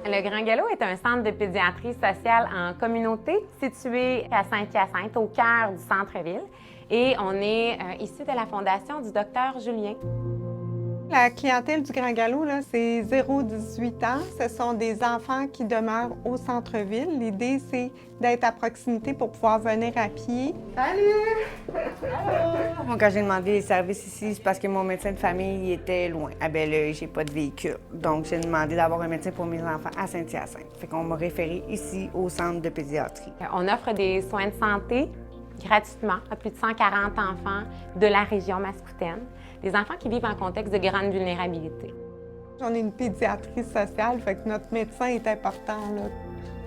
Le Grand Galop est un centre de pédiatrie sociale en communauté situé à Saint-Hyacinthe, au cœur du centre-ville. Et on est issu de la fondation du docteur Julien. La clientèle du Grand Galop, c'est 0-18 ans. Ce sont des enfants qui demeurent au centre-ville. L'idée, c'est d'être à proximité pour pouvoir venir à pied. Salut! Allô! Quand j'ai demandé les services ici, c'est parce que mon médecin de famille était loin. À Belleuil, j'ai pas de véhicule. Donc, j'ai demandé d'avoir un médecin pour mes enfants à Saint-Hyacinthe. Fait qu'on m'a référé ici au centre de pédiatrie. On offre des soins de santé gratuitement à plus de 140 enfants de la région Mascoutaine. Des enfants qui vivent en contexte de grande vulnérabilité. On est une pédiatrie sociale, fait que notre médecin est important, là.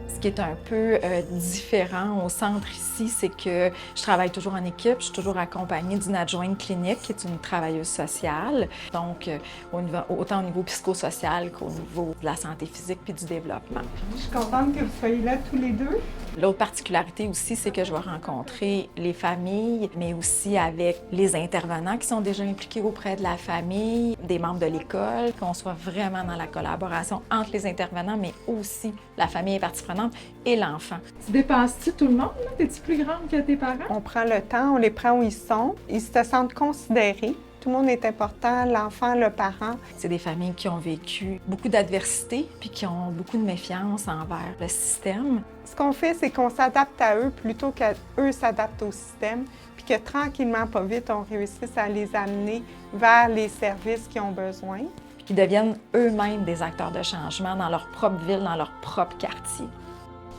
Ce qui est un peu différent au centre ici, c'est que je travaille toujours en équipe. Je suis toujours accompagnée d'une adjointe clinique qui est une travailleuse sociale. Donc, autant au niveau psychosocial qu'au niveau de la santé physique puis du développement. Je suis contente que vous soyez là tous les deux. L'autre particularité aussi, c'est que je vais rencontrer les familles, mais aussi avec les intervenants qui sont déjà impliqués auprès de la famille, des membres de l'école, qu'on soit vraiment dans la collaboration entre les intervenants, mais aussi la famille est partie prenante et l'enfant. Tu dépasses-tu tout le monde? T'es-tu plus grande que tes parents? On prend le temps, on les prend où ils sont. Ils se sentent considérés. Tout le monde est important, l'enfant, le parent. C'est des familles qui ont vécu beaucoup d'adversité puis qui ont beaucoup de méfiance envers le système. Ce qu'on fait, c'est qu'on s'adapte à eux plutôt qu'eux s'adaptent au système, puis que tranquillement, pas vite, on réussisse à les amener vers les services qu'ils ont besoin. Puis qu'ils deviennent eux-mêmes des acteurs de changement dans leur propre ville, dans leur propre quartier.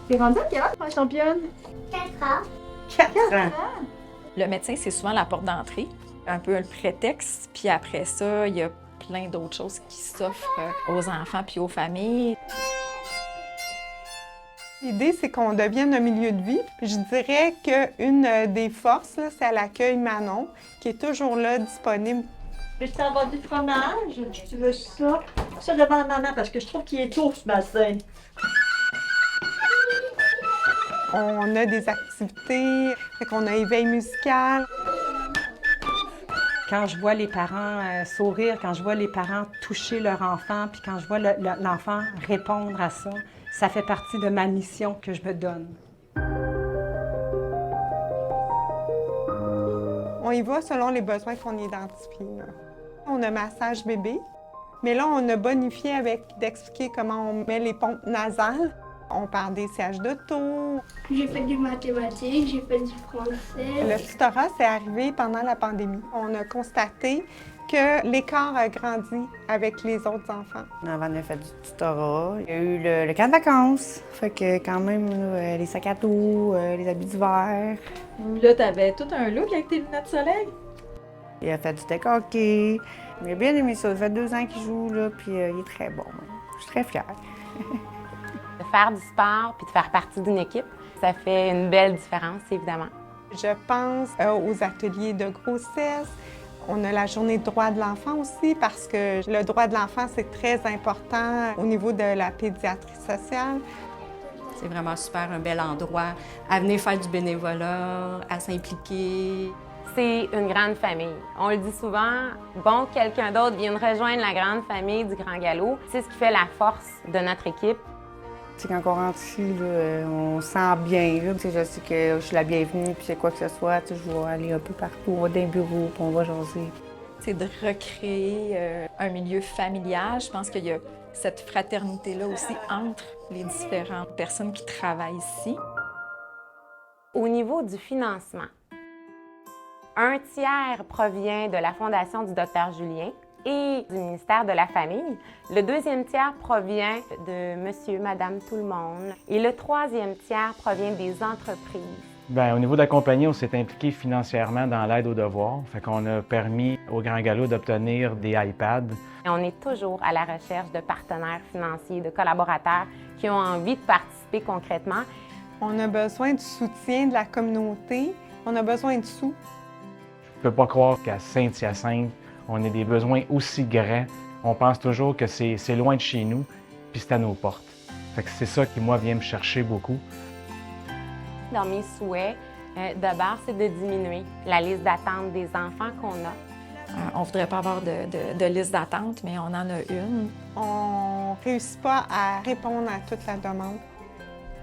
T'es rendue à quel âge, ma championne? 4 ans. 4 ans. Le médecin, c'est souvent la porte d'entrée, un peu le prétexte, puis après ça, il y a plein d'autres choses qui s'offrent aux enfants puis aux familles. L'idée, c'est qu'on devienne un milieu de vie. Je dirais qu'une des forces, c'est à l'accueil Manon, qui est toujours là, disponible. Peux-tu avoir du fromage? Tu veux ça? Ça devant maman, parce que je trouve qu'il est tôt ce matin. On a des activités, on a éveil musical. Quand je vois les parents sourire, quand je vois les parents toucher leur enfant, puis quand je vois l'enfant répondre à ça, ça fait partie de ma mission que je me donne. On y va selon les besoins qu'on identifie, là. On a massage bébé, mais là, on a bonifié avec d'expliquer comment on met les pompes nasales. On parle des sièges d'auto. J'ai fait du mathématiques, j'ai fait du français. Le tutorat, c'est arrivé pendant la pandémie. On a constaté que l'écart a grandi avec les autres enfants. Avant de faire du tutorat, il y a eu le camp de vacances. Fait que quand même, là, les sacs à dos, les habits d'hiver. Là, t'avais tout un look avec tes lunettes de soleil? Il a fait du deck hockey. Il a bien aimé ça. Ça fait 2 ans qu'il joue, là, puis il est très bon. Je suis très fière. De faire du sport puis de faire partie d'une équipe, ça fait une belle différence, évidemment. Je pense aux ateliers de grossesse. On a la journée de droit de l'enfant aussi, parce que le droit de l'enfant, c'est très important au niveau de la pédiatrie sociale. C'est vraiment super, un bel endroit à venir faire du bénévolat, à s'impliquer. C'est une grande famille. On le dit souvent, bon, quelqu'un d'autre vienne rejoindre la grande famille du Grand Galop. C'est ce qui fait la force de notre équipe. T'sais, quand on rentre ici, là, on se sent bien. Là. Je sais que je suis la bienvenue, puis c'est quoi que ce soit. Je vais aller un peu partout, on va dans un bureau, puis on va jaser. C'est de recréer un milieu familial. Je pense qu'il y a cette fraternité-là aussi entre les différentes personnes qui travaillent ici. Au niveau du financement, un tiers provient de la Fondation du docteur Julien et du ministère de la Famille. Le 2e tiers provient de monsieur, madame, tout le monde. Et le 3e tiers provient des entreprises. Bien, au niveau de la compagnie, on s'est impliqué financièrement dans l'aide aux devoirs. Fait qu'on a permis au Grand Galop d'obtenir des iPads. Et on est toujours à la recherche de partenaires financiers, de collaborateurs qui ont envie de participer concrètement. On a besoin du soutien de la communauté. On a besoin de sous. Je ne peux pas croire qu'à Saint-Hyacinthe, on ait des besoins aussi grands. On pense toujours que c'est loin de chez nous, puis c'est à nos portes. Fait que c'est ça qui, moi, vient me chercher beaucoup. Dans mes souhaits, d'abord, c'est de diminuer la liste d'attente des enfants qu'on a. On ne voudrait pas avoir de liste d'attente, mais on en a une. On ne réussit pas à répondre à toute la demande.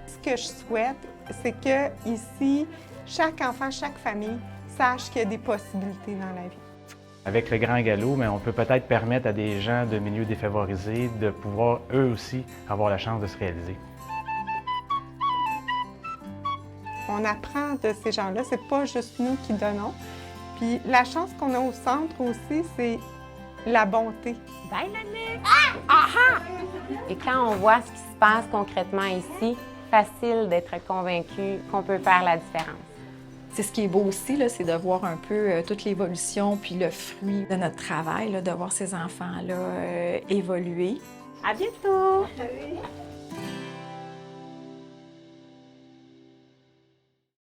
Ce que je souhaite, c'est que ici, chaque enfant, chaque famille sache qu'il y a des possibilités dans la vie. Avec le Grand Galop, mais on peut peut-être permettre à des gens de milieux défavorisés de pouvoir eux aussi avoir la chance de se réaliser. On apprend de ces gens-là, c'est pas juste nous qui donnons. Puis la chance qu'on a au centre aussi, c'est la bonté. Bye, Nanette! Et quand on voit ce qui se passe concrètement ici, facile d'être convaincu qu'on peut faire la différence. C'est ce qui est beau aussi, là, c'est de voir un peu toute l'évolution puis le fruit de notre travail, là, de voir ces enfants-là évoluer. À bientôt! Ah oui.